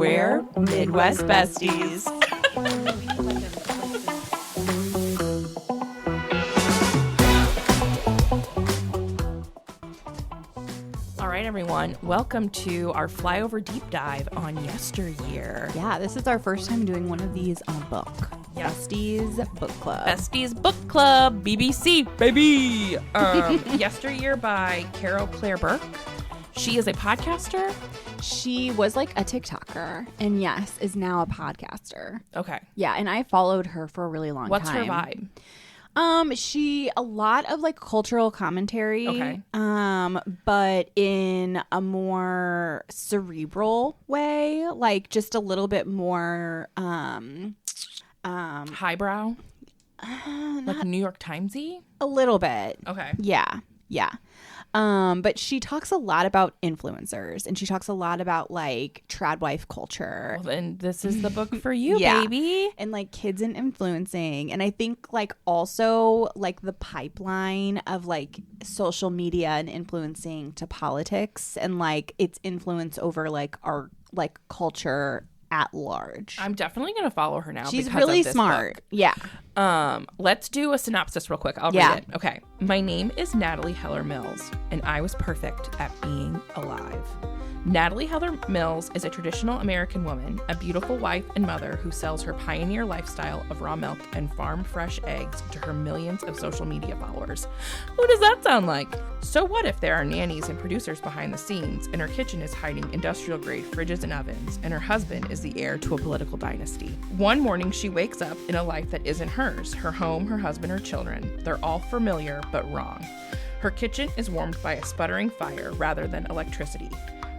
We're Midwest Besties. All right, everyone. Welcome to our FLYOVER deep dive on Yesteryear. Yeah, this is our first time doing one of these on a book. Yeah. Besties Book Club. Besties Book Club, BBC, baby. Yesteryear by Caro, Clare, Burke. She is a podcaster. She was like a TikToker and yes, is now a podcaster. Okay. Yeah, and I followed her for a really long What's time. her vibe? She a lot of like cultural commentary. Okay. But in a more cerebral way, like just a little bit more Highbrow? Like New York Timesy? a little bit. Okay. Yeah. But she talks a lot about influencers and she talks a lot about like trad wife culture. Well, then this is the book for you, Yeah. baby. And like kids and influencing. And I think like also like the pipeline of like social media and influencing to politics and like its influence over like our like culture at large. I'm definitely going to follow her now. She's because really of this smart. book. Yeah. Let's do a synopsis real quick. I'll read it. Okay. My name is Natalie Heller Mills, and I was perfect at being alive. Natalie Heller Mills is a traditional American woman, a beautiful wife and mother who sells her pioneer lifestyle of raw milk and farm-fresh eggs to her millions of social media followers. Who does that sound like? So what if there are nannies and producers behind the scenes, and her kitchen is hiding industrial-grade fridges and ovens, and her husband is the heir to a political dynasty? One morning, she wakes up in a life that isn't hers. Her home, her husband, her children. They're all familiar, but wrong. Her kitchen is warmed by a sputtering fire rather than electricity.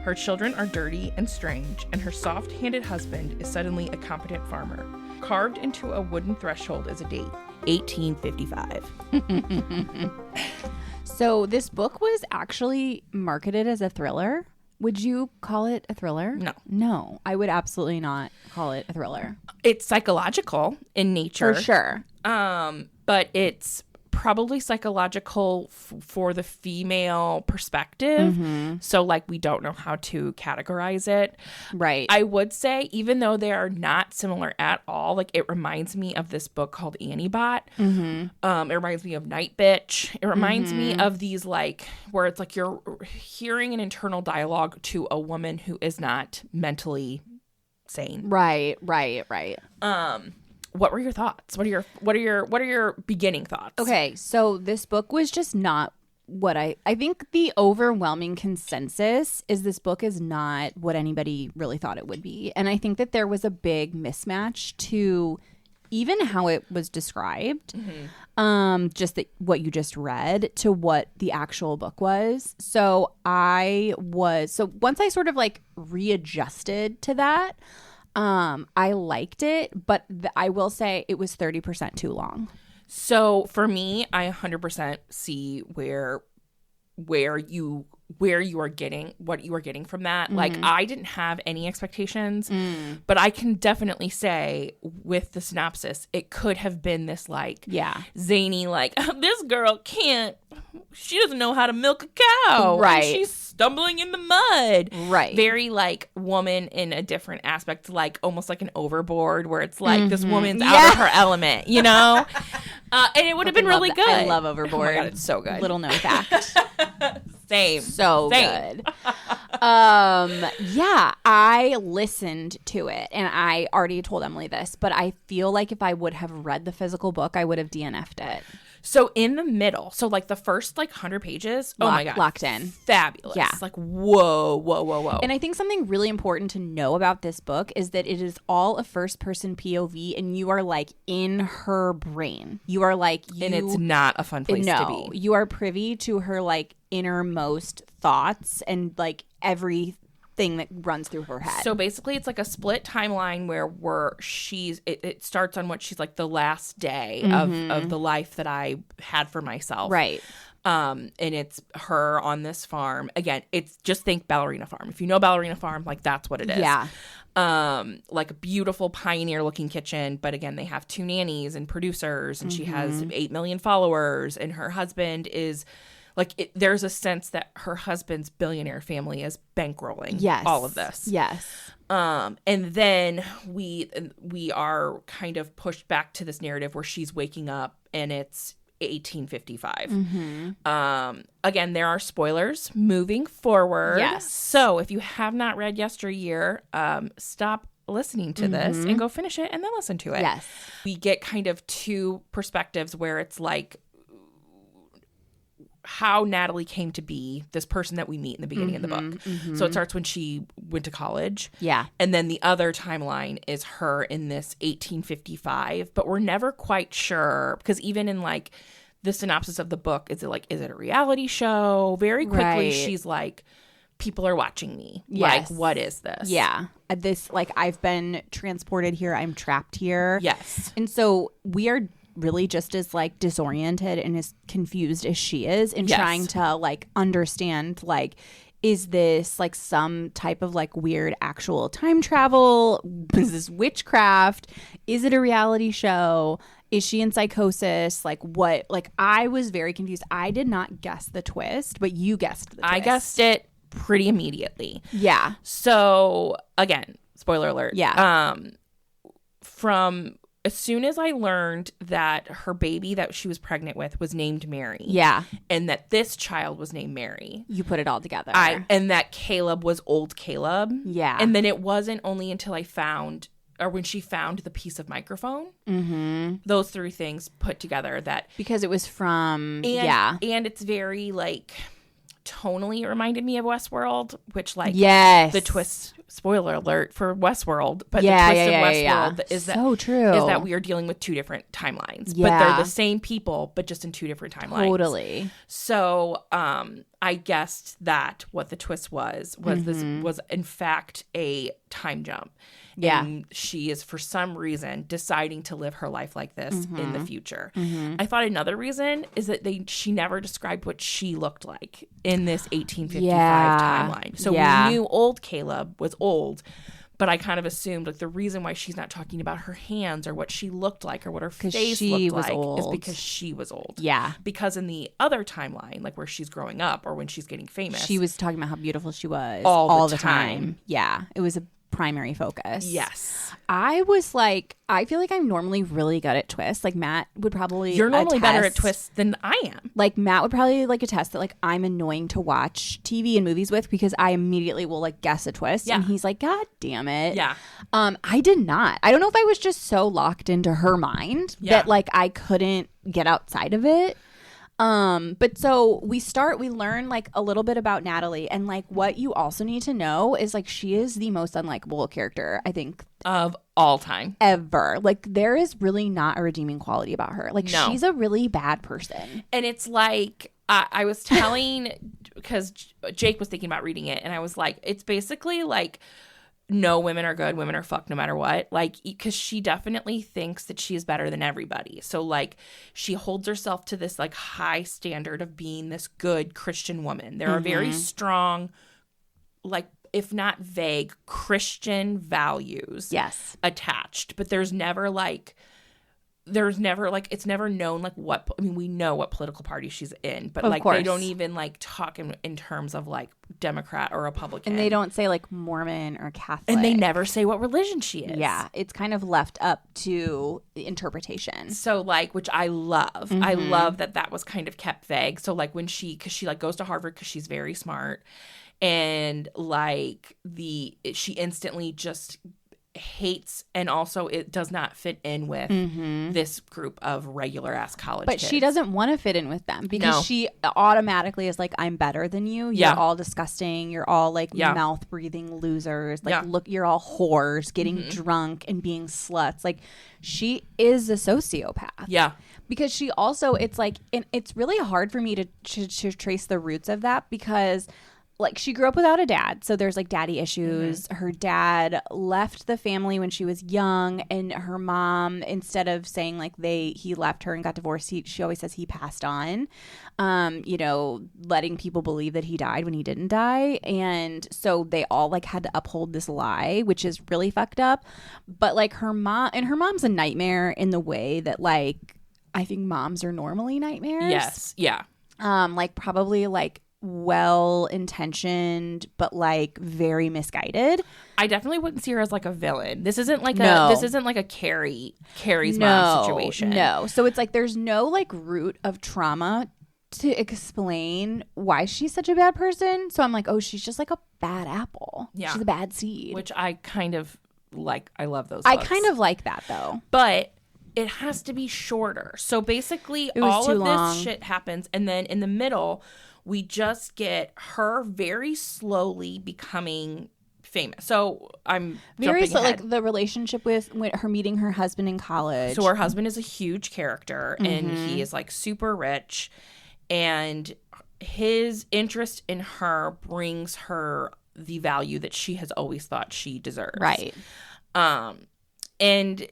Her children are dirty and strange, and her soft-handed husband is suddenly a competent farmer. Carved into a wooden threshold is a date, 1855. So this book was actually marketed as a thriller. Would you call it a thriller? No. No, I would absolutely not call it a thriller. It's psychological in nature. For sure. But it's probably psychological for the female perspective. Mm-hmm. So, like, we don't know how to categorize it. Right. I would say, even though they are not similar at all, like, it reminds me of this book called Antibot. Mm-hmm. It reminds me of Night Bitch. It reminds me of these, like, where it's like you're hearing an internal dialogue to a woman who is not mentally sane. Right. What were your thoughts? What are your beginning thoughts? Okay, so this book was just not what I think the overwhelming consensus is this book is not what anybody really thought it would be. And I think that there was a big mismatch to even how it was described, just what you just read to what the actual book was. So once I sort of like readjusted to that, I liked it, but I will say it was 30% too long. So for me, I 100% see where you are getting what you are getting from that. Like, I didn't have any expectations, but I can definitely say with the synopsis, it could have been this like zany, like, this girl she doesn't know how to milk a cow. Right. And she's stumbling in the mud. Right. Very like woman in a different aspect, like almost like an Overboard where it's like this woman's out of her element, you know? And it would have been really good. I love Overboard. Oh my God, it's so good. Little known fact. Same. Good. Yeah, I listened to it and I already told Emily this, but I feel like if I would have read the physical book, I would have DNF'd it. So in the middle, so like the first like 100 pages, oh my God. Locked in. Fabulous. Yeah. Like, whoa. And I think something really important to know about this book is that it is all a first person POV and you are like in her brain. You are like, and it's not a fun place to be. You are privy to her like innermost thoughts and like everything that runs through her head. So basically it's like a split timeline where it starts on what she's like the last day of the life that I had for myself. Right. And it's her on this farm. Again, it's just think Ballerina Farm. If you know Ballerina Farm, like that's what it is. Yeah. Like a beautiful pioneer looking kitchen. But again, they have 2 nannies and producers and she has 8 million followers and her husband is like there's a sense that her husband's billionaire family is bankrolling all of this. Yes. And then we are kind of pushed back to this narrative where she's waking up and it's 1855. Again, there are spoilers moving forward. Yes. So if you have not read Yesteryear, stop listening to this and go finish it and then listen to it. Yes. We get kind of two perspectives where it's like how Natalie came to be this person that we meet in the beginning of the book. So it starts when she went to college. Yeah. And then the other timeline is her in this 1855, but we're never quite sure because even in like the synopsis of the book, is it a reality show? Very quickly, she's like, people are watching me. Yes. Like, what is this? Yeah. This, like, I've been transported here. I'm trapped here. Yes. And so we are really just as like disoriented and as confused as she is in trying to like understand, like, is this like some type of like weird actual time travel? Is this witchcraft? Is it a reality show? Is she in psychosis? Like what? Like I was very confused. I did not guess the twist, but you guessed the twist. I guessed it pretty immediately. Yeah. So again, spoiler alert. Yeah. From as soon as I learned that her baby that she was pregnant with was named Mary. Yeah. And that this child was named Mary. You put it all together. And that Caleb was old Caleb. Yeah. And then it wasn't only until I found, or when she found the piece of microphone, those three things put together that. Because it was from, And it's very like, tonally it reminded me of Westworld, which like the twist, spoiler alert for Westworld, but the twist of Westworld is that so true. Is that we are dealing with two different timelines, but they're the same people, but just in two different timelines. Totally. So I guessed that what the twist was this was in fact a time jump. Yeah. And she is for some reason deciding to live her life like this in the future. I thought another reason is that she never described what she looked like in this 1855 timeline. So we knew old Caleb was old, but I kind of assumed like the reason why she's not talking about her hands or what she looked like or what her face looked like is because she was old. Yeah. Because in the other timeline, like where she's growing up or when she's getting famous, she was talking about how beautiful she was all the time. Yeah. It was a primary focus. Yes. I was like, I feel like I'm normally really good at twists. Like Matt would probably You're normally better at twists than I am. Like Matt would probably like attest that like I'm annoying to watch TV and movies with because I immediately will like guess a twist. And he's like, God damn it. Yeah. I did not. I don't know if I was just so locked into her mind that like I couldn't get outside of it. But so we learn like a little bit about Natalie, and like what you also need to know is like she is the most unlikable character, I think, of all time ever. Like there is really not a redeeming quality about her. Like she's a really bad person. And it's like I was telling because Jake was thinking about reading it, and I was like, it's basically like no, women are good, women are fucked no matter what. Like, because she definitely thinks that she is better than everybody. So, like, she holds herself to this, like, high standard of being this good Christian woman. There are very strong, like, if not vague, Christian values attached. But there's never, like, it's never known, like, what, I mean, we know what political party she's in, but, like, they don't even, like, talk in terms of, like, Democrat or Republican. And they don't say, like, Mormon or Catholic. And they never say what religion she is. Yeah. It's kind of left up to interpretation. So, like, which I love. I love that was kind of kept vague. So, like, when because she, like, goes to Harvard because she's very smart. And, like, she instantly just hates, and also it does not fit in with this group of regular ass college kids. She doesn't want to fit in with them because she automatically is like, I'm better than you. You're all disgusting. You're all like mouth breathing losers. Like look, you're all whores getting drunk and being sluts. Like she is a sociopath. Yeah. Because she also, it's like, and it's really hard for me to trace the roots of that because like she grew up without a dad, so there's like daddy issues. Her dad left the family when she was young, and her mom, instead of saying like he left her and got divorced, she always says he passed on, you know, letting people believe that he died when he didn't die. And so they all like had to uphold this lie, which is really fucked up. But like her mom's a nightmare in the way that like I think moms are normally nightmares. Yes. Yeah. like probably like well-intentioned but like very misguided. I definitely wouldn't see her as like a villain. This isn't like a Carrie's mom situation. No. So it's like there's no like root of trauma to explain why she's such a bad person. So I'm like, oh, she's just like a bad apple. Yeah. She's a bad seed. Which I kind of like. I love those books. books. I kind of like that though. But it has to be shorter. So basically all of this shit happens, and then in the middle we just get her very slowly becoming famous. So I'm very slow, like the relationship with her meeting her husband in college. So her husband is a huge character, and he is like super rich, and his interest in her brings her the value that she has always thought she deserves. Right. And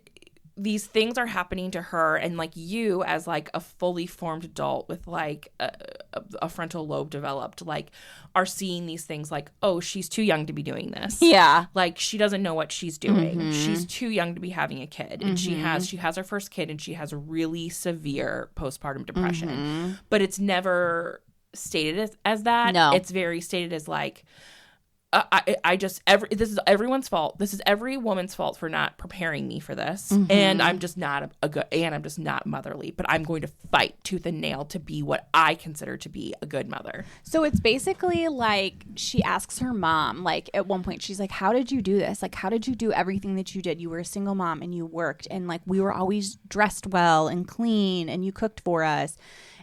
these things are happening to her, and like you as like a fully formed adult with like a frontal lobe developed, like are seeing these things like, oh, she's too young to be doing this. Yeah. Like she doesn't know what she's doing. She's too young to be having a kid. And she has her first kid, and she has really severe postpartum depression. But it's never stated as that. No. It's very stated as like, this is everyone's fault. This is every woman's fault for not preparing me for this. And I'm just not I'm just not motherly, but I'm going to fight tooth and nail to be what I consider to be a good mother. So it's basically like she asks her mom, like at one point, she's like, how did you do this? Like, how did you do everything that you did? You were a single mom and you worked, and like we were always dressed well and clean, and you cooked for us.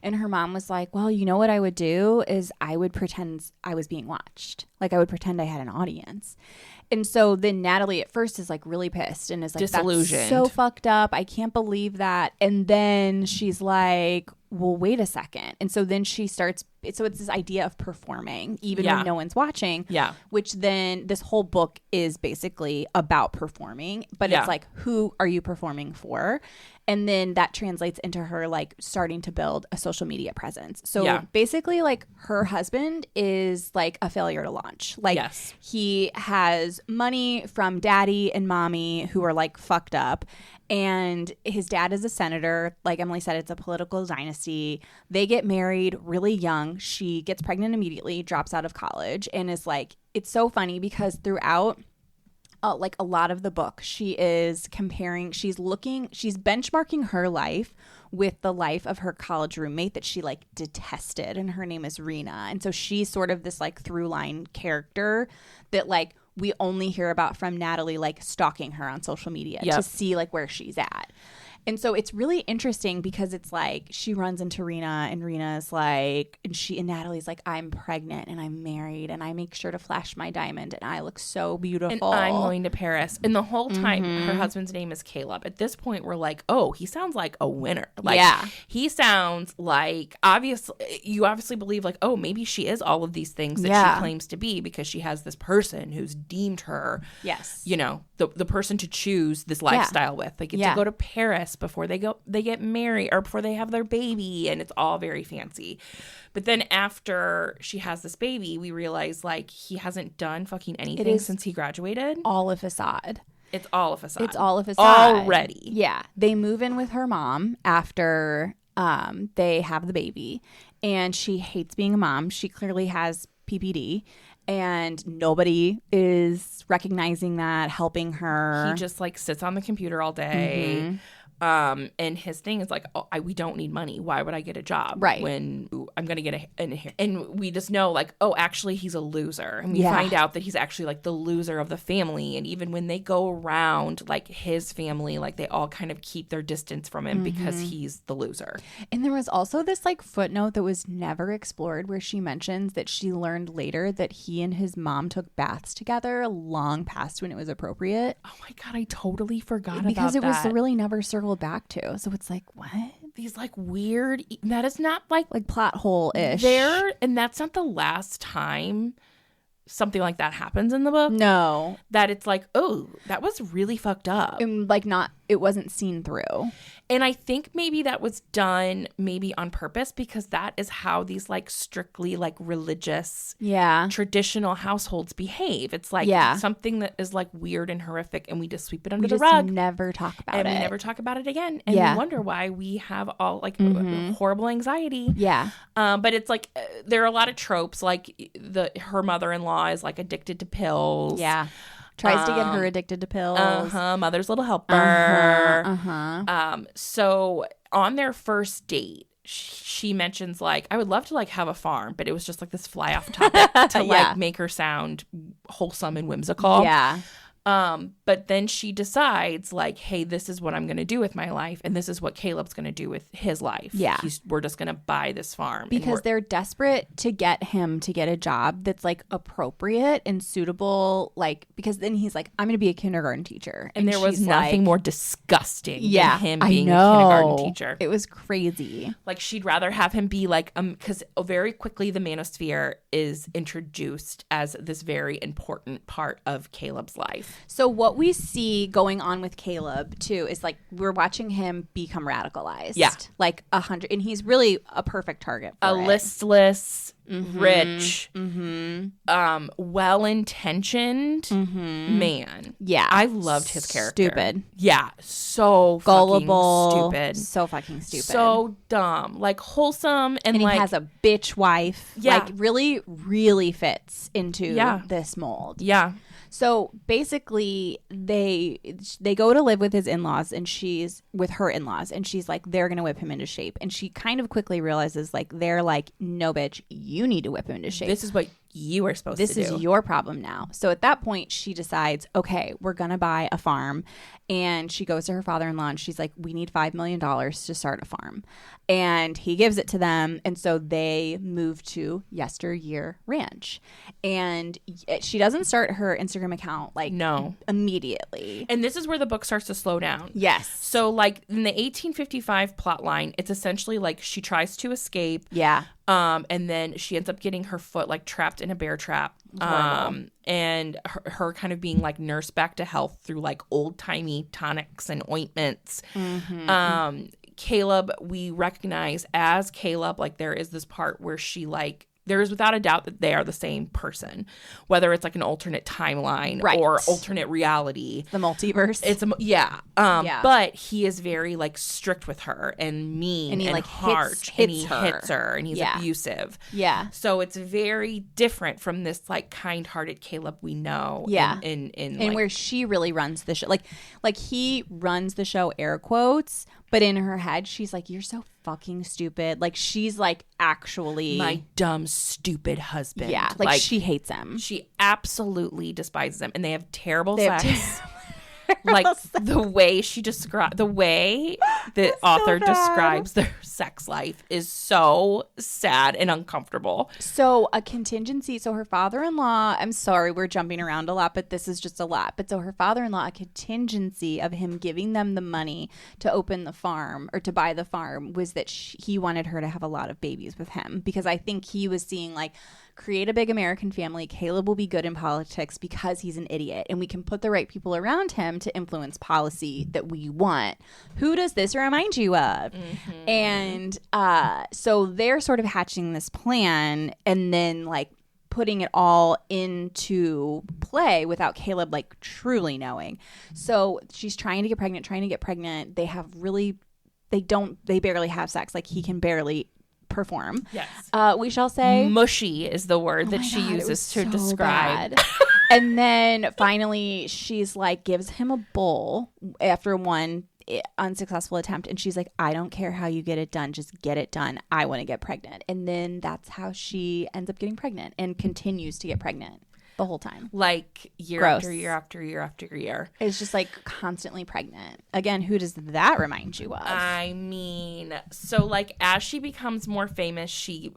And her mom was like, well, you know what I would do is I would pretend I was being watched. Like I would pretend I had an audience. And so then Natalie at first is like really pissed and is like, disillusioned. That's so fucked up. I can't believe that. And then she's like, well, wait a second. And so then she starts, so it's this idea of performing even when no one's watching. Yeah. Which then this whole book is basically about performing, but it's like, who are you performing for? And then that translates into her like starting to build a social media presence. So basically like her husband is like a failure to launch. Like he has money from daddy and mommy who are like fucked up. And his dad is a senator. Like Emily said, it's a political dynasty. They get married really young. She gets pregnant immediately, drops out of college, and is like, it's so funny because throughout like a lot of the book, she is comparing, she's benchmarking her life with the life of her college roommate that she like detested. And her name is Rena. And so she's sort of this like through line character that like we only hear about from Natalie, like stalking her on social media to see like where she's at. And so it's really interesting because it's like she runs into Rena, and Rena's like, and Natalie's like, I'm pregnant and I'm married and I make sure to flash my diamond and I look so beautiful. And I'm going to Paris. And the whole time her husband's name is Caleb. At this point, we're like, oh, he sounds like a winner. Like he sounds like you obviously believe like, oh, maybe she is all of these things that she claims to be because she has this person who's deemed her, you know, the person to choose this lifestyle with. They get to go to Paris before they get married or before they have their baby, and it's all very fancy. But then after she has this baby, we realize like he hasn't done fucking anything since he graduated. All a facade. It's all a facade. It's all a facade already. Yeah, they move in with her mom after they have the baby, and she hates being a mom. She clearly has PPD. And nobody is recognizing that, helping her. He just like sits on the computer all day. And his thing is like, oh, we don't need money. Why would I get a job? Right. When I'm going to get and we just know like, oh, actually he's a loser. And we find out that he's actually like the loser of the family. And even when they go around like his family, like they all kind of keep their distance from him because he's the loser. And there was also this like footnote that was never explored where she mentions that she learned later that he and his mom took baths together long past when it was appropriate. Oh my God, I totally forgot about that. Because it was really never circled back to. So it's like, what? These like weird, that is not like plot hole-ish. And that's not the last time something like that happens in the book. No. That it's like, oh, that was really fucked up. And like not, it wasn't seen through. And I think maybe that was done maybe on purpose, because that is how these like strictly like religious traditional households behave. It's like something that is like weird and horrific, and we just sweep it under the rug. We never talk about it. And we never talk about it again. And we wonder why we have all like horrible anxiety. Yeah. But it's like there are a lot of tropes, like her mother-in-law is like addicted to pills. Yeah. Tries to get her addicted to pills. Mother's little helper. So on their first date, she mentions like, I would love to like have a farm, but it was just like this fly off topic to like make her sound wholesome and whimsical. Yeah. But then she decides like, hey, this is what I'm going to do with my life. And this is what Caleb's going to do with his life. Yeah. We're just going to buy this farm. Because they're desperate to get him to get a job that's like appropriate and suitable. Like, because then he's like, I'm going to be a kindergarten teacher. And there was nothing like, more disgusting than him being a kindergarten teacher. It was crazy. Like, she'd rather have him be like, because very quickly the manosphere is introduced as this very important part of Caleb's life. So what we see going on with Caleb too is like we're watching him become radicalized. Yeah, like 100, and he's really a perfect target for listless, rich, well-intentioned man. Yeah, I loved his character. Stupid. Yeah, so gullible. Fucking stupid. So fucking stupid. So dumb. Like wholesome, and he like has a bitch wife. Yeah, like really, really fits into this mold. Yeah. So basically, they go to live with his in-laws, and she's with her in-laws, and she's like, they're gonna whip him into shape. And she kind of quickly realizes, like, they're like, no, bitch, you need to whip him into shape. This is what you are supposed to do. This is your problem now. So at that point, she decides, okay, we're gonna buy a farm. And she goes to her father-in-law, and she's like, we need $5 million to start a farm. And he gives it to them. And so they move to Yesteryear Ranch. And she doesn't start her Instagram account like immediately. And this is where the book starts to slow down. Yes. So like in the 1855 plot line, it's essentially like she tries to escape. Yeah. And then she ends up getting her foot like trapped in a bear trap. And her kind of being like nursed back to health through like old timey tonics and ointments. Caleb, we recognize as Caleb, like there is this part where she like, there is without a doubt that they are the same person, whether it's like an alternate timeline or alternate reality. The multiverse. It's but he is very like strict with her and mean and, he, like, harsh hits her and he's abusive. Yeah. So it's very different from this like kind-hearted Caleb we know. Yeah. In like, where she really runs the show. Like he runs the show, air quotes, but in her head, she's like, you're so fucking stupid. Like, she's like, actually, my dumb, stupid husband. Yeah. Like she hates him. She absolutely despises him. And they have terrible sex. Like the way the author describes their sex life is so sad and uncomfortable. So a contingency. So her father-in-law, I'm sorry, we're jumping around a lot, but this is just a lot. But so her father-in-law, a contingency of him giving them the money to open the farm or to buy the farm was that he wanted her to have a lot of babies with him, because I think he was seeing like, create a big American family. Caleb will be good in politics because he's an idiot, and we can put the right people around him to influence policy that we want. Who does this remind you of? And so they're sort of hatching this plan and then like putting it all into play without Caleb like truly knowing. So she's trying to get pregnant. They barely have sex. Like he can barely perform. Yes. We shall say mushy is the word that she uses to describe. And then finally she's like, gives him a bowl after one unsuccessful attempt, and she's like, I don't care how you get it done, just get it done. I want to get pregnant. And then that's how she ends up getting pregnant and continues to get pregnant the whole time, like year after year after year after year. It's just like constantly pregnant. Again, who does that remind you of? I mean, so like as she becomes more famous, she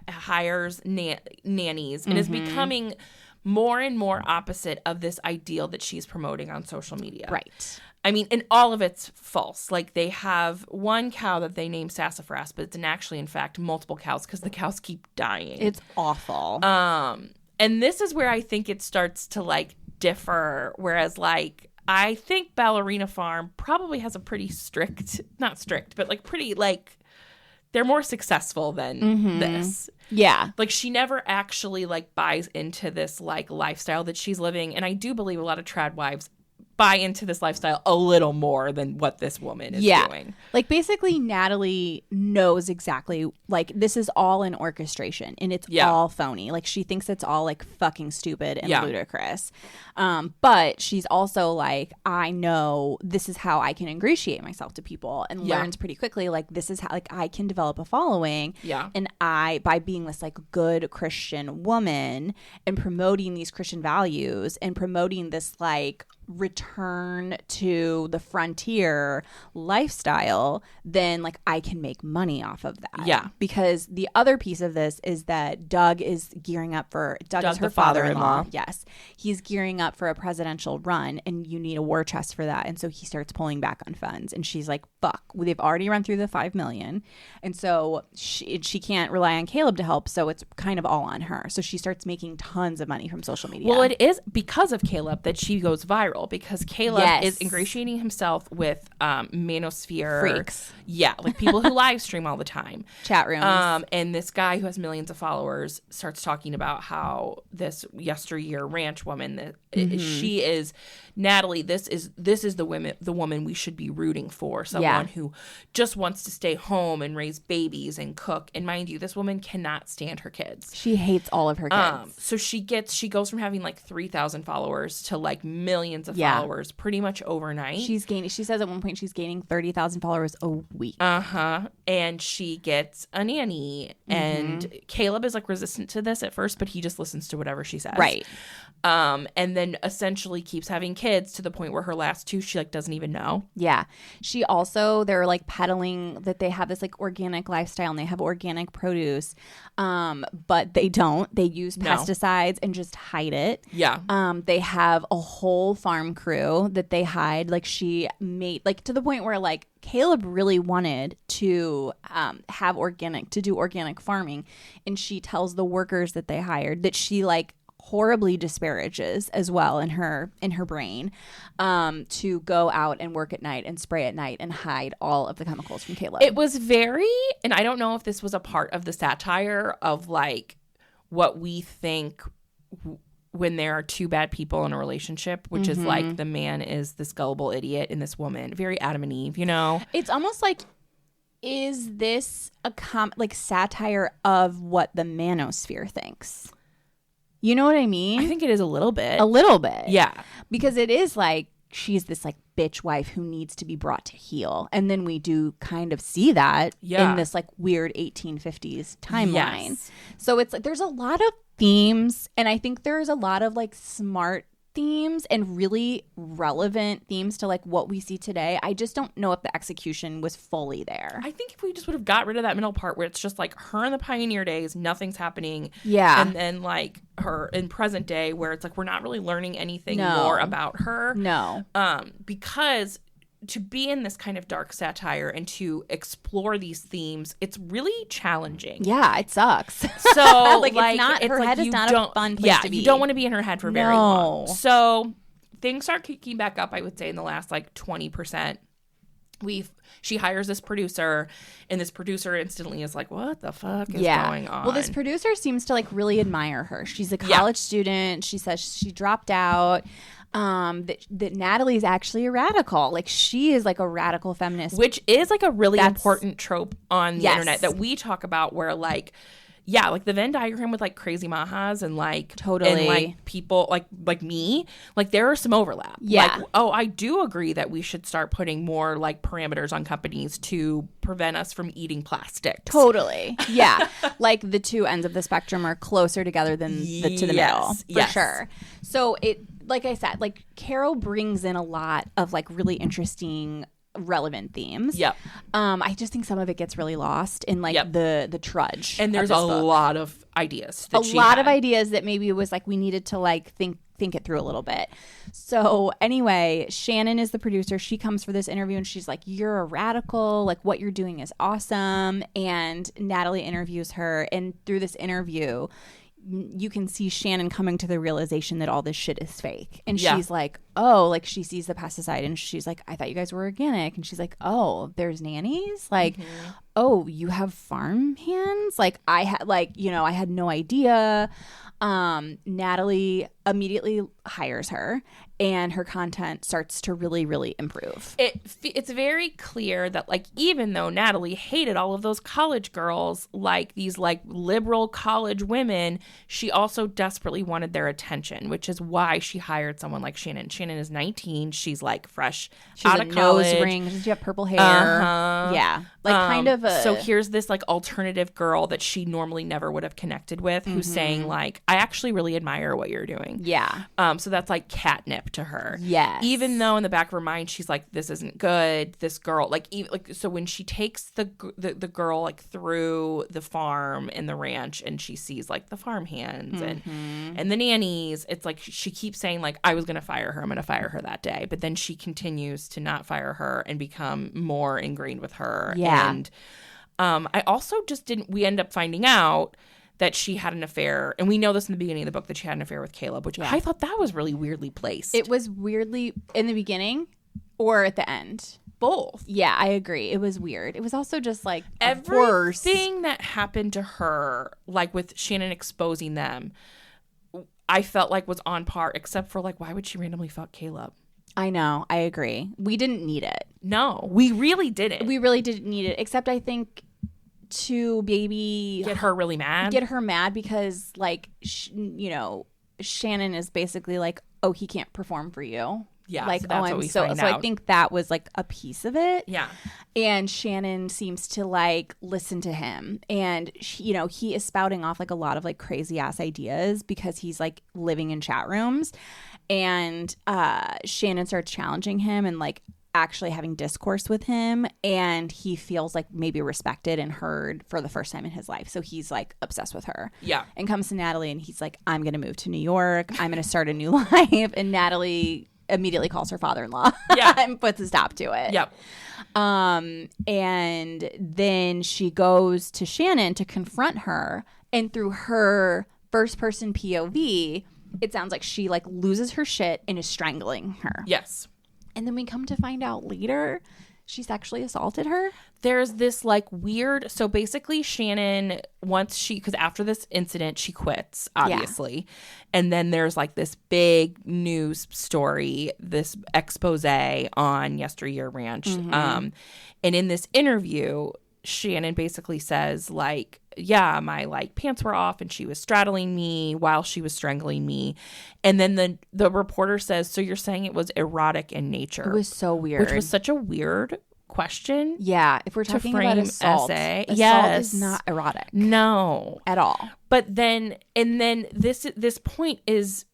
hires nannies and is becoming more and more opposite of this ideal that she's promoting on social media. Right. I mean, and all of it's false. Like, they have one cow that they name Sassafras, but it's in fact, multiple cows because the cows keep dying. It's awful. And this is where I think it starts to, like, differ. Whereas, like, I think Ballerina Farm probably has a pretty strict, not strict, but like pretty like, they're more successful than this. Yeah. Like she never actually like buys into this like lifestyle that she's living. And I do believe a lot of trad wives buy into this lifestyle a little more than what this woman is doing. Like basically Natalie knows exactly, like this is all an orchestration and it's all phony. Like she thinks it's all like fucking stupid and ludicrous. But she's also like, I know this is how I can ingratiate myself to people, and learns pretty quickly like this is how like I can develop a following. Yeah. And I, by being this like good Christian woman and promoting these Christian values and promoting this like return to the frontier lifestyle, then like I can make money off of that. Yeah. Because the other piece of this is that Doug is gearing up for, Doug is her father-in-law. Yes. He's gearing up for a presidential run, and you need a war chest for that. And so he starts pulling back on funds, and she's like, fuck, they've already run through the $5 million. And so she can't rely on Caleb to help. So it's kind of all on her. So she starts making tons of money from social media. Well, it is because of Caleb that she goes viral, because Caleb is ingratiating himself with manosphere freaks. Yeah, like people who live stream all the time. Chat rooms. And this guy who has millions of followers starts talking about how this Yesteryear ranch woman, that she is Natalie, this is the woman we should be rooting for. Someone who just wants to stay home and raise babies and cook. And mind you, this woman cannot stand her kids. She hates all of her kids. So she goes from having like 3,000 followers to like millions of followers pretty much overnight. She says at one point she's gaining 30,000 followers a week. And she gets a nanny, and Caleb is like resistant to this at first, but he just listens to whatever she says. Right. And then essentially keeps having kids to the point where her last two she like doesn't even know. Yeah. She also, they're like peddling that they have this like organic lifestyle and they have organic produce, but they don't. They use pesticides and just hide it. Yeah. They have a whole farm crew that they hide. Like she made, like to the point where like Caleb really wanted to do organic farming, and she tells the workers that they hired that she like horribly disparages as well in her brain, to go out and work at night and spray at night and hide all of the chemicals from Caleb. It was very, and I don't know if this was a part of the satire of like what we think when there are two bad people in a relationship, which is like the man is this gullible idiot and this woman, very Adam and Eve, you know? It's almost like, is this a like satire of what the manosphere thinks? You know what I mean? I think it is a little bit. A little bit. Yeah. Because it is like she's this like bitch wife who needs to be brought to heel. And then we do kind of see that in this like weird 1850s timeline. Yes. So it's like there's a lot of themes, and I think there's a lot of like smart themes and really relevant themes to like what we see today. I just don't know if the execution was fully there. I think if we just would have got rid of that middle part where it's just like her in the pioneer days, nothing's happening. Yeah. And then like her in present day where it's like we're not really learning anything more about her. No. Because to be in this kind of dark satire and to explore these themes, it's really challenging. Yeah, it sucks. So like it's not, her head is not a fun place to be. You don't want to be in her head for very long. So things start kicking back up, I would say, in the last like 20%. She hires this producer, and this producer instantly is like, what the fuck is going on? Well, this producer seems to like really admire her. She's a college student. She says she dropped out. That Natalie's actually a radical. Like she is like a radical feminist, which is like a really important trope on the internet that we talk about, where like like the Venn diagram with like crazy mahas and like and like people like me, like there are some overlap. Like, I do agree that we should start putting more like parameters on companies to prevent us from eating plastics. Totally. Yeah. Like the two ends of the spectrum are closer together than to the middle. For sure. So it, like I said, like Caro brings in a lot of like really interesting relevant themes. Yep. I just think some of it gets really lost in like the trudge. And there's a lot of ideas. A lot of ideas that maybe it was like we needed to like think it through a little bit. So anyway, Shannon is the producer. She comes for this interview and she's like, you're a radical. Like what you're doing is awesome. And Natalie interviews her. And through this interview, you can see Shannon coming to the realization that all this shit is fake. And she's like, oh, like she sees the pesticide and she's like, I thought you guys were organic. And she's like, oh, there's nannies? Like, oh, you have farm hands? Like I had no idea. Natalie immediately hires her and her content starts to really, really improve. It's very clear that like even though Natalie hated all of those college girls, like these like liberal college women, she also desperately wanted their attention, which is why she hired someone like Shannon. Shannon is 19. She's like fresh out of college. Nose ring. Does she have purple hair? Yeah. Like kind of a... So here's this like alternative girl that she normally never would have connected with who's saying like, I actually really admire what you're doing. Yeah. So that's like catnip to her. Yes. Even though in the back of her mind she's like, this isn't good. This girl so when she takes the girl like through the farm and the ranch and she sees like the farm hands and the nannies, it's like she keeps saying like, I was gonna fire her. I'm gonna fire her that day. But then she continues to not fire her and become more ingrained with her. Yeah. And I also just we end up finding out that she had an affair. And we know this in the beginning of the book that she had an affair with Caleb, which I thought that was really weirdly placed. It was weirdly in the beginning or at the end? Both. Yeah, I agree. It was weird. It was also just like everything that happened to her, like with Shannon exposing them, I felt like was on par, except for like, why would she randomly fuck Caleb? I know. I agree. We didn't need it. No, we really didn't. We really didn't need it, except I think to maybe get her really mad. Get her mad because like, Shannon is basically like, oh, he can't perform for you. Yeah, like, so that's what we find out. I think that was like a piece of it. Yeah. And Shannon seems to like listen to him, and he is spouting off like a lot of like crazy ass ideas because he's like living in chat rooms, and Shannon starts challenging him and like actually having discourse with him, and he feels like maybe respected and heard for the first time in his life. So he's like obsessed with her. Yeah. And comes to Natalie and he's like, I'm going to move to New York. I'm going to start a new life. And Natalie immediately calls her father-in-law and puts a stop to it. Yep. And then she goes to Shannon to confront her, and through her first person POV, it sounds like she like loses her shit and is strangling her. Yes. And then we come to find out later she sexually assaulted her. There's this like weird, so basically Shannon, because after this incident she quits, obviously. Yeah. And then there's like this big news story, this expose on Yesteryear Ranch. And in this interview, Shannon basically says like, yeah, my like pants were off and she was straddling me while she was strangling me. And then the reporter says, so you're saying it was erotic in nature? It was so weird. Which was such a weird question. Yeah, if we're talking about assault, essay. Assault is not erotic. No. At all. But then this point is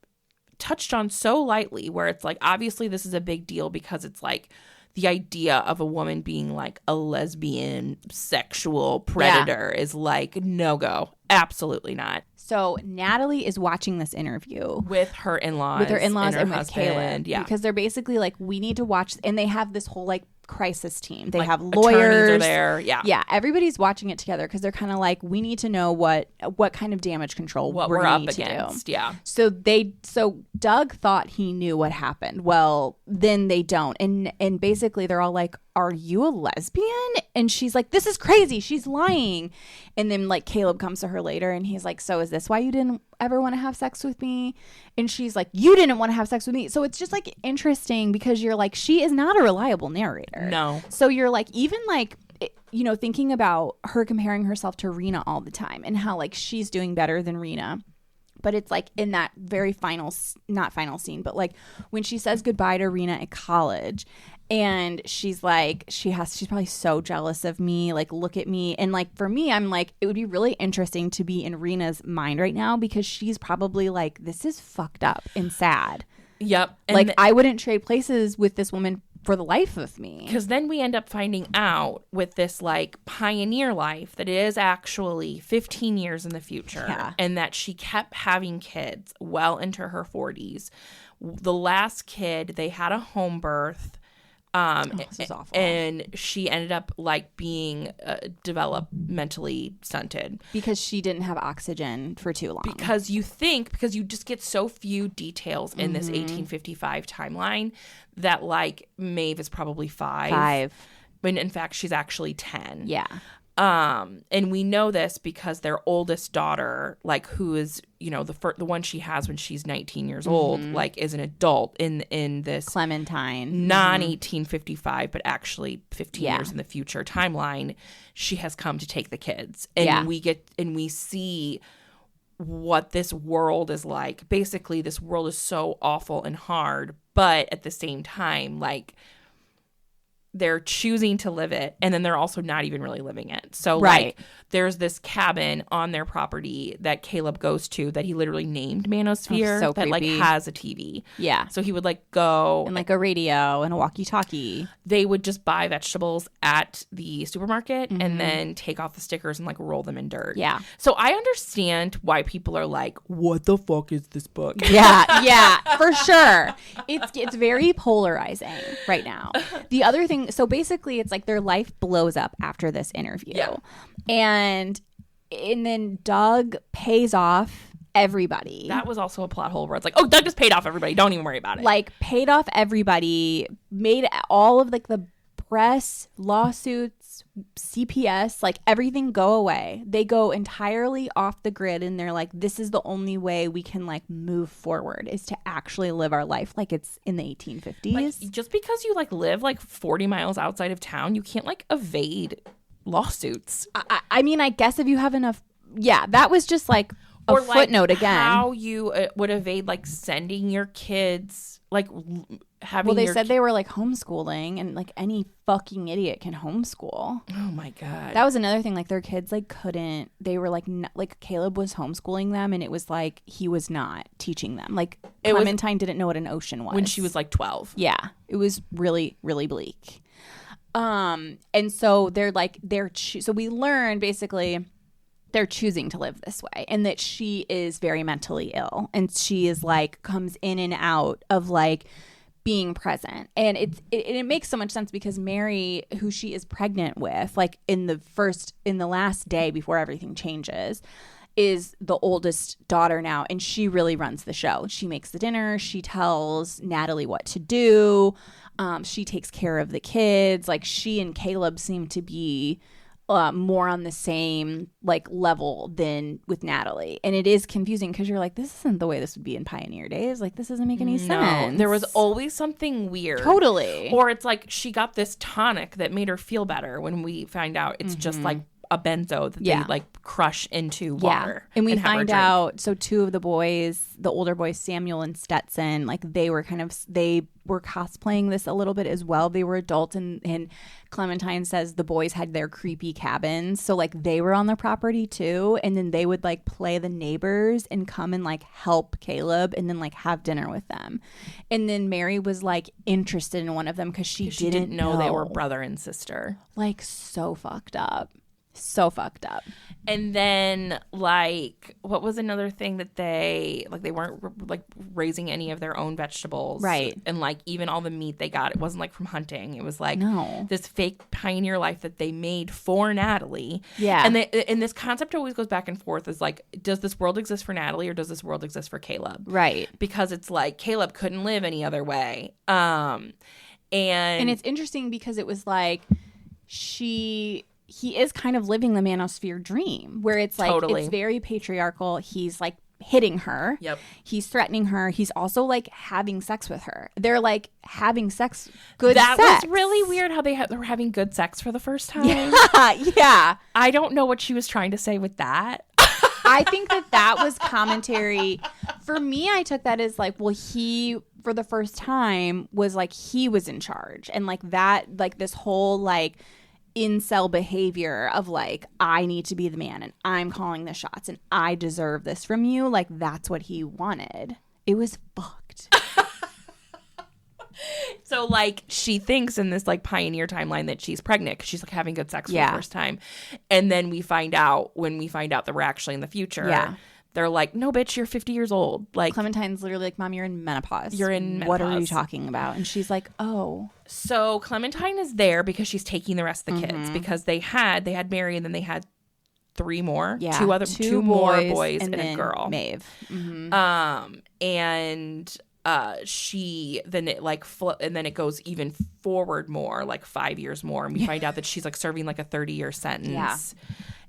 touched on so lightly where it's like, obviously this is a big deal because it's like the idea of a woman being like a lesbian sexual predator is like no-go. Absolutely not. So Natalie is watching this interview with her in-laws. And with Caleb. Yeah. Because they're basically like, we need to watch. And they have this whole like crisis team. They like, have lawyers. Attorneys are there. Yeah. Yeah. Everybody's watching it together because they're kind of like, we need to know what kind of damage control we're up against. Yeah. So Doug thought he knew what happened. Well, then they don't. And basically they're all like, are you a lesbian? And she's like, this is crazy. She's lying. And then like Caleb comes to her later and he's like, so is this why you didn't ever want to have sex with me? And she's like, you didn't want to have sex with me. So it's just like interesting because you're like, she is not a reliable narrator. No. So you're like, even like, thinking about her comparing herself to Rena all the time and how like she's doing better than Rena. But it's like in that very not final scene, but like when she says goodbye to Rena at college and she's like, she's probably so jealous of me. Like, look at me. And like, for me, I'm like, it would be really interesting to be in Rena's mind right now because she's probably like, this is fucked up and sad. Yep. And like, I wouldn't trade places with this woman for the life of me. Because then we end up finding out with this like pioneer life that it is actually 15 years in the future. Yeah. And that she kept having kids well into her 40s. The last kid, they had a home birth. This is awful. And she ended up like being developmentally stunted because she didn't have oxygen for too long. Because you just get so few details in this 1855 timeline that like Maeve is probably 5. When in fact she's actually 10. Yeah. And we know this because their oldest daughter, like who is, you know, the one she has when she's 19 years old, like is an adult in this Clementine non 1855, but actually 15 years in the future timeline. She has come to take the kids, and we see what this world is like. Basically, this world is so awful and hard, but at the same time, like, they're choosing to live it, and then they're also not even really living it. So, like, there's this cabin on their property that Caleb goes to that he literally named Manosphere that, like, has a TV. Yeah. So he would, like, go. And, like, a radio and a walkie-talkie. They would just buy vegetables at the supermarket and then take off the stickers and, like, roll them in dirt. Yeah. So I understand why people are like, what the fuck is this book? Yeah, for sure. It's very polarizing right now. The other thing, so basically it's like their life blows up after this interview. Yeah. And then Doug pays off everybody. That was also a plot hole where it's like, oh, Doug just paid off everybody. Don't even worry about it. Like, paid off everybody, made all of, like, the press, lawsuits, CPS, like, everything go away. They go entirely off the grid, and they're like, this is the only way we can, like, move forward, is to actually live our life like it's in the 1850s. Like, just because you, like, live, like, 40 miles outside of town, you can't, like, evade lawsuits. I mean, I guess if you have enough, that was just, like, a footnote again. How you would evade, like, sending your kids, like, having. Well, they said they were, like, homeschooling, and, like, any fucking idiot can homeschool. Oh my god, that was another thing. Like, their kids, like, couldn't. They were like, like, Caleb was homeschooling them, and it was like he was not teaching them. Like, Clementine didn't know what an ocean was when she was like 12. Yeah, it was really, really bleak. And so they're like, so we learn basically they're choosing to live this way, and that she is very mentally ill, and she is like, comes in and out of, like, being present. And it makes so much sense because Mary, who she is pregnant with, like, in the last day before everything changes, is the oldest daughter now, and she really runs the show. She makes the dinner, she tells Natalie what to do, she takes care of the kids. Like, she and Caleb seem to be more on the same, like, level than with Natalie. And it is confusing because you're like, this isn't the way this would be in pioneer days. Like, this doesn't make any sense. There was always something weird. Totally. Or it's like she got this tonic that made her feel better, when we find out it's just like a benzo that they, like, crush into water. And we find out, so two of the boys, the older boys, Samuel and Stetson, like, they were cosplaying this a little bit as well. They were adults, and Clementine says the boys had their creepy cabins, so, like, they were on the property too, and then they would, like, play the neighbors and come and, like, help Caleb, and then, like, have dinner with them. And then Mary was, like, interested in one of them because she didn't know they were brother and sister. Like, so fucked up. And then, like, what was another thing that they weren't, like, raising any of their own vegetables, right? And, like, even all the meat they got, it wasn't, like, from hunting. It was, like, this fake pioneer life that they made for Natalie. And this concept always goes back and forth, is like, does this world exist for Natalie, or does this world exist for Caleb? Right. Because it's like Caleb couldn't live any other way. And it's interesting because it was like he is kind of living the manosphere dream, where it's like, it's very patriarchal. He's, like, hitting her. Yep. He's threatening her. He's also, like, having sex with her. They're, like, having sex. That sex. Was really weird how they were having good sex for the first time. Yeah. I don't know what she was trying to say with that. I think that was commentary. For me, I took that as, like, well, he, for the first time, was, like, he was in charge. And, like, that, like, this whole, like, incel behavior of, like, I need to be the man, and I'm calling the shots, and I deserve this from you. Like, that's what he wanted. It was fucked. So, like, she thinks in this, like, pioneer timeline that she's pregnant because she's, like, having good sex for the first time. And then when we find out that we're actually in the future, they're like, no, bitch, you're 50 years old. Like Clementine's literally like, Mom, you're in menopause. You're in menopause. What are you talking about? And she's like, oh. So Clementine is there because she's taking the rest of the kids because they had Mary and then they had 3 more. Yeah. Two more boys and a girl. Maeve. And she then it like and then it goes even forward more, like 5 years more, and we find out that she's like serving like a 30-year sentence. Yeah.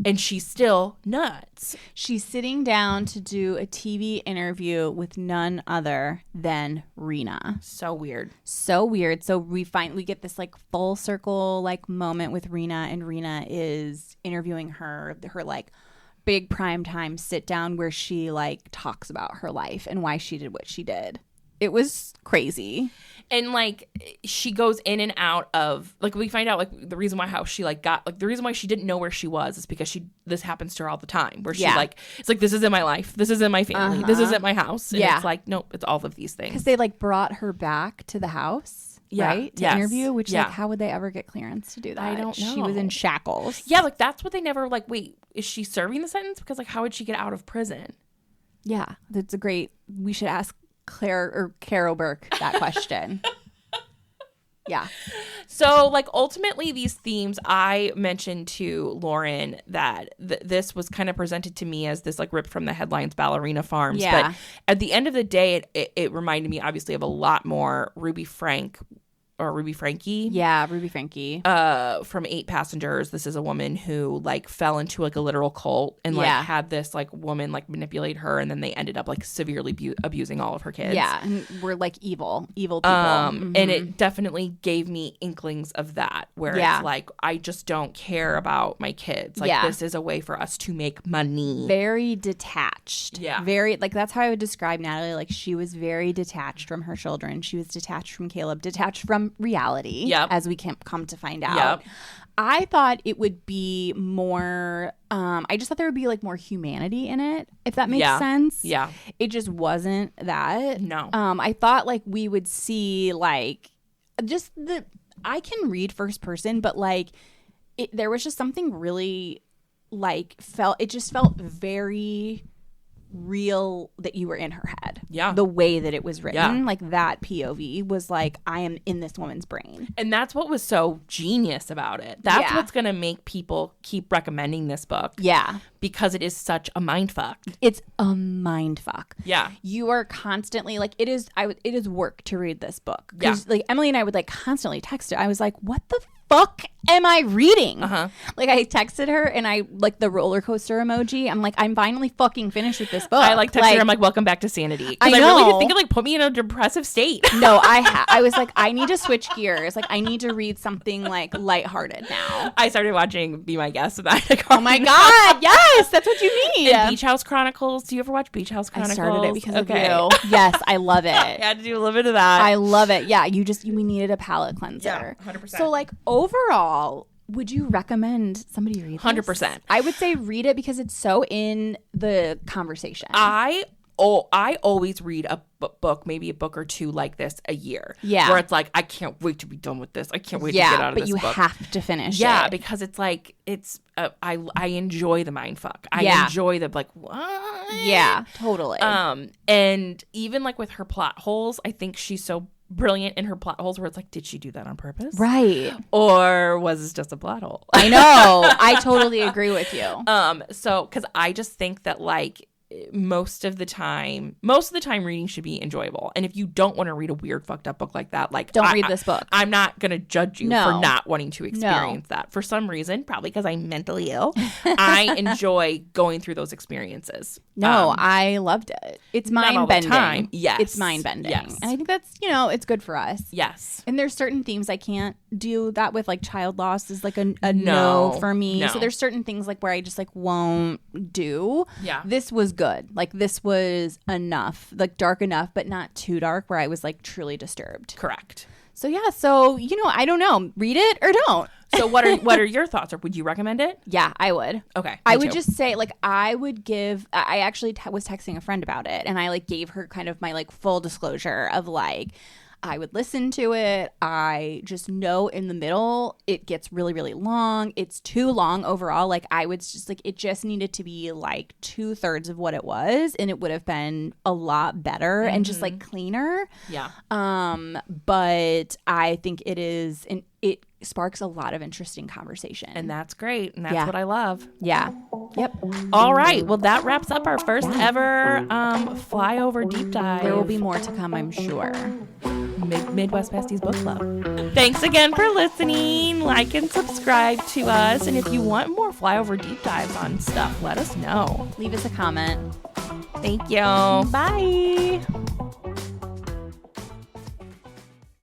And she's still nuts. She's sitting down to do a TV interview with none other than Rena. So weird. So we get this like full circle like moment with Rena, and Rena is interviewing her like big primetime sit down where she like talks about her life and why she did what she did. It was crazy. And like she goes in and out of like, we find out like the reason why she like got like the reason why she didn't know where she was is because this happens to her all the time, where she like, it's like, this isn't my life, this isn't my family, this isn't my house, and it's like, nope, it's all of these things, because they like brought her back to the house, right, to interview, which like, how would they ever get clearance to do that? I don't know. She was in shackles. Yeah, like that's what they never like, wait, is she serving the sentence? Because like, how would she get out of prison? Yeah, that's a great, we should ask Clare or Caro Burke that question. Yeah. So, like, ultimately, these themes, I mentioned to Lauren that this was kind of presented to me as this, like, ripped from the headlines Ballerina Farms. Yeah. But at the end of the day, it reminded me, obviously, of a lot more Ruby Frankie. Yeah, Ruby Frankie. From 8 Passengers. This is a woman who like fell into like a literal cult and like had this like woman like manipulate her, and then they ended up like severely abusing all of her kids. Yeah, and we're like evil people. And it definitely gave me inklings of that, where it's like, I just don't care about my kids. Like this is a way for us to make money. Very detached. Yeah. Very, like, that's how I would describe Natalie. Like, she was very detached from her children. She was detached from Caleb, detached from reality, as we can come to find out. I thought it would be more, I just thought there would be like more humanity in it, if that makes sense. Yeah. It just wasn't that. No. I thought like we would see like just I can read first person, but like there was just something really like it just felt very real that you were in her head. Yeah. The way that it was written, like that POV was like, I am in this woman's brain. And that's what was so genius about it. That's what's going to make people keep recommending this book. Yeah. Because it is such a mindfuck. It's a mindfuck. Yeah. You are constantly like, it is work to read this book. Yeah. Like Emily and I would like constantly text it. I was like, what the fuck am I reading? Like I texted her and I like the roller coaster emoji. I'm like, I'm finally fucking finished with this book. I like texted her. I'm like, welcome back to sanity. Because I really did think it like put me in a depressive state. No, I was like, I need to switch gears. Like I need to read something like lighthearted now. I started watching Be My Guest with Oh my God. Yes, that's what you need. And Beach House Chronicles. Do you ever watch Beach House Chronicles? I started it because of you. Yes, I love it. I had to do a little bit of that. I love it. Yeah, we needed a palate cleanser. Yeah, 100%. So like overall, would you recommend somebody read this? 100%. I would say read it because it's so in the conversation. I always read a book, maybe a book or two like this a year. Yeah. Where it's like, I can't wait to be done with this. I can't wait to get out of this book. But you have to finish it. Yeah, because it's like, I enjoy the mindfuck. I enjoy the like, what? Yeah, totally. And even like with her plot holes, I think she's so brilliant in her plot holes where it's like, did she do that on purpose? Right. Or was this just a plot hole? I know. I totally agree with you. So, because I just think that like, most of the time reading should be enjoyable, and if you don't want to read a weird fucked up book like that, like don't read this book. I'm not gonna judge you for not wanting to experience that. For some reason, probably because I'm mentally ill, I enjoy going through those experiences. I loved it. It's mind bending. Yes, it's mind bending. Yes, and I think that's it's good for us. Yes, and there's certain themes I can't do that with. Like child loss is like a no for me. No. So there's certain things like where I just like won't do. Yeah, this was good. Like this was enough, like dark enough, but not too dark where I was like truly disturbed. Correct. So yeah, so I don't know, read it or don't. So what are your thoughts? Or would you recommend it? Yeah, I would. Okay. I would just say like I would give. I actually was texting a friend about it, and I like gave her kind of my like full disclosure of like. I would listen to it. I just know in the middle it gets really, really long. It's too long overall. Like I was just like, it just needed to be like 2/3 of what it was, and it would have been a lot better and just like cleaner. Yeah. But I think it is, and it sparks a lot of interesting conversation. And that's great. And that's what I love. Yeah. Yep. All right. Well, that wraps up our first ever flyover deep dive. There will be more to come, I'm sure. Midwest Besties Book Club. Thanks again for listening. Like and subscribe to us. And if you want more flyover deep dives on stuff, let us know. Leave us a comment. Thank you. Bye.